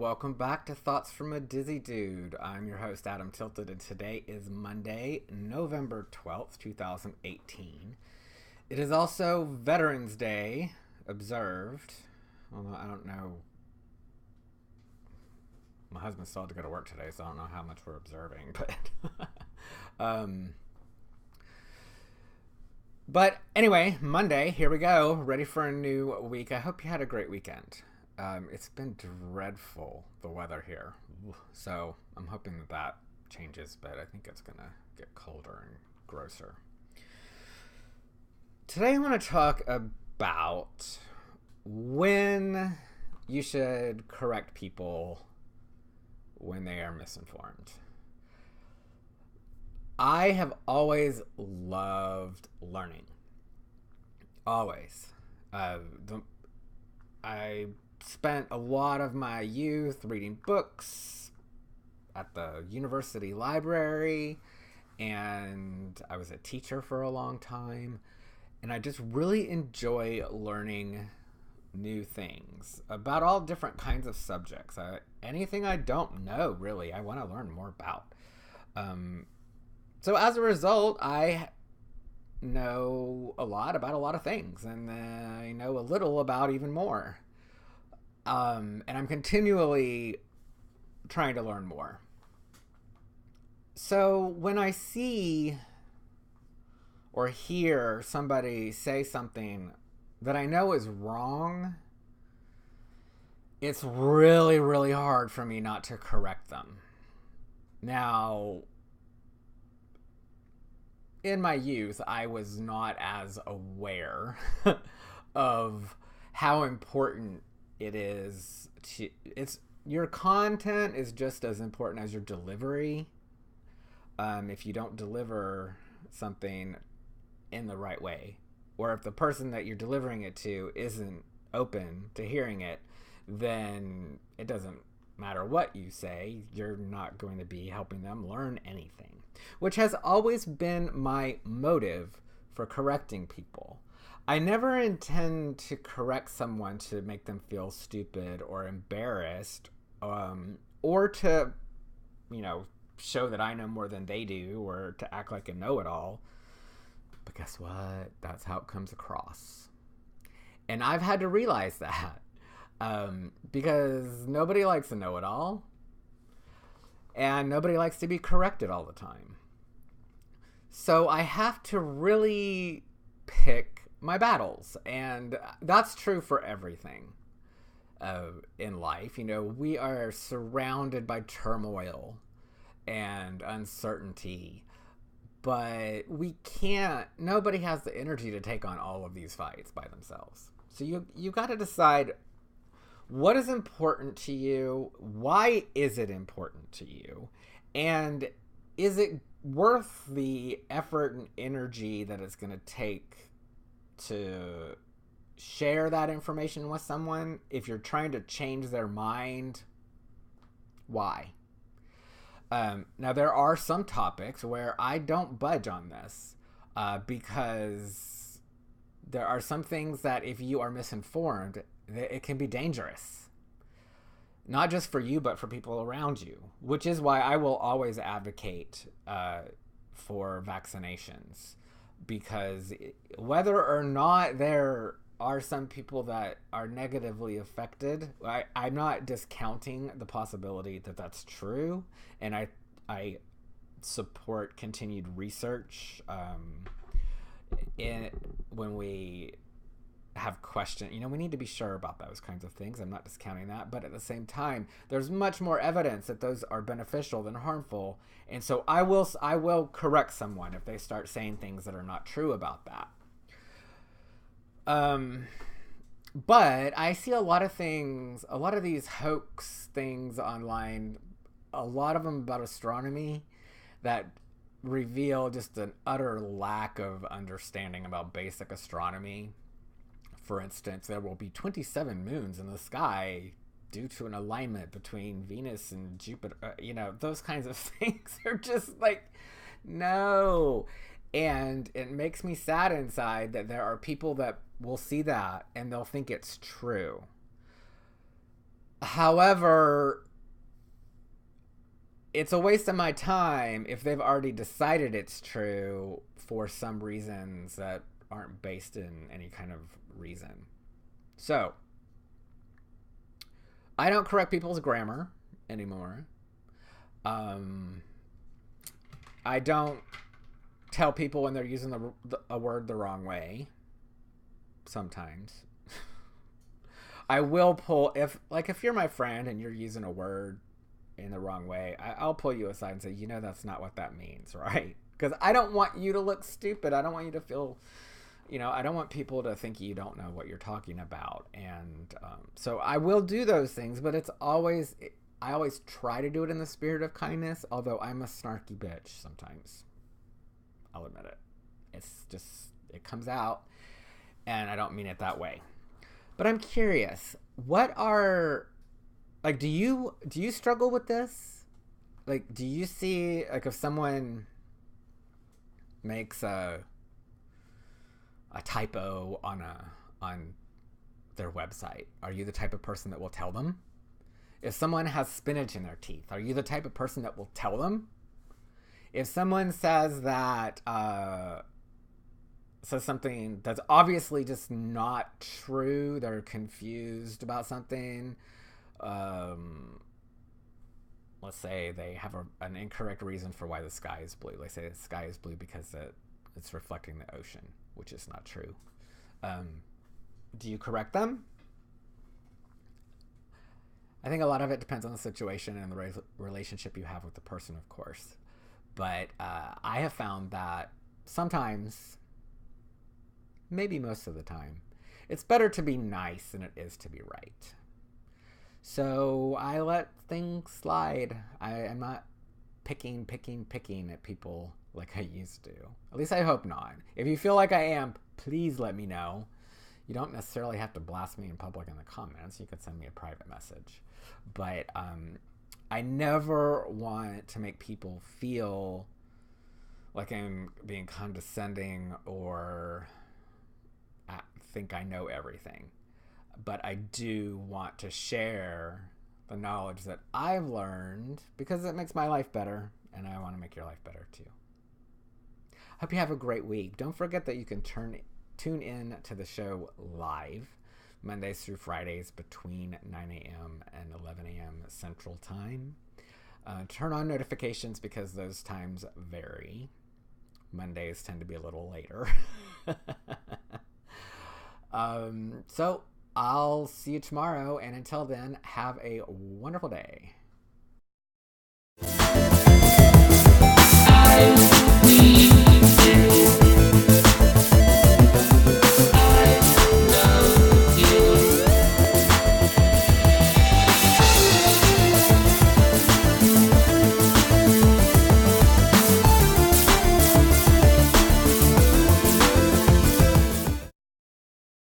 welcome back to Thoughts from a Dizzy Dude. I'm your host, Adam Tilted, and today is Monday, November 12th, 2018. It is also Veterans Day, observed. Although I don't know. My husband still had to go to work today, so I don't know how much we're observing, but anyway, Monday, here we go, ready for a new week. I hope you had a great weekend. It's been dreadful, the weather here, so I'm hoping that changes, but I think it's going to get colder and grosser. Today I want to talk about when you should correct people when they are misinformed. I have always loved learning. Always. I spent a lot of my youth reading books at the university library, and I was a teacher for a long time, and I just really enjoy learning new things about all different kinds of subjects. Anything I don't know, really, I want to learn more about. So as a result, I know a lot about a lot of things, and I know a little about even more. And I'm continually trying to learn more. So when I see or hear somebody say something that I know is wrong, it's really, really hard for me not to correct them. Now, in my youth, I was not as aware of how important it is to, your content is just as important as your delivery. If you don't deliver something in the right way, or if the person that you're delivering it to isn't open to hearing it, then it doesn't matter what you say, you're not going to be helping them learn anything, which has always been my motive for correcting people. I never intend to correct someone to make them feel stupid or embarrassed, or to, show that I know more than they do, or to act like a know-it-all. But guess what? That's how it comes across. And I've had to realize that, because nobody likes a know-it-all, and nobody likes to be corrected all the time. So I have to really pick my battles, and that's true for everything in life. We are surrounded by turmoil and uncertainty, but nobody has the energy to take on all of these fights by themselves. So you got to decide what is important to you, why is it important to you, and is it worth the effort and energy that it's going to take to share that information with someone? If you're trying to change their mind, why? Now, there are some topics where I don't budge on this, because there are some things that if you are misinformed, it can be dangerous. Not just for you, but for people around you, which is why I will always advocate for vaccinations. Because whether or not there are some people that are negatively affected, I'm not discounting the possibility that that's true, and I support continued research when we have questions. We need to be sure about those kinds of things. I'm not discounting that, but at the same time, there's much more evidence that those are beneficial than harmful, and so I will correct someone if they start saying things that are not true about that. But I see a lot of these hoax things online, a lot of them about astronomy, that reveal just an utter lack of understanding about basic astronomy. For instance, there will be 27 moons in the sky due to an alignment between Venus and Jupiter. Those kinds of things are just like, no. And it makes me sad inside that there are people that will see that and they'll think it's true. However, it's a waste of my time if they've already decided it's true for some reasons that aren't based in any kind of reason. So, I don't correct people's grammar anymore. Um, I don't tell people when they're using a word the wrong way. Sometimes I will pull if you're my friend and you're using a word in the wrong way, I'll pull you aside and say, that's not what that means, right? Because I don't want you to look stupid. I don't want you to feel, I don't want people to think you don't know what you're talking about. And so I will do those things, but I always try to do it in the spirit of kindness, although I'm a snarky bitch sometimes. I'll admit it. It's just, it comes out, and I don't mean it that way. But I'm curious, what are, like, do you struggle with this? Like, do you see, like, if someone makes a typo on their website, are you the type of person that will tell them? If someone has spinach in their teeth, are you the type of person that will tell them? If someone says something that's obviously just not true, they're confused about something, let's say they have an incorrect reason for why the sky is blue. They say the sky is blue because it's reflecting the ocean, which is not true. Do you correct them? I think a lot of it depends on the situation and the relationship you have with the person, of course. But I have found that sometimes, maybe most of the time, it's better to be nice than it is to be right. So I let things slide. I'm not picking at people like I used to. At least I hope not. If you feel like I am, please let me know. You don't necessarily have to blast me in public in the comments. You could send me a private message. But I never want to make people feel like I'm being condescending or think I know everything. But I do want to share the knowledge that I've learned because it makes my life better, and I want to make your life better too. Hope you have a great week. Don't forget that you can tune in to the show live Mondays through Fridays between 9 a.m. and 11 a.m. Central Time. Turn on notifications because those times vary. Mondays tend to be a little later. So I'll see you tomorrow, and until then, have a wonderful day.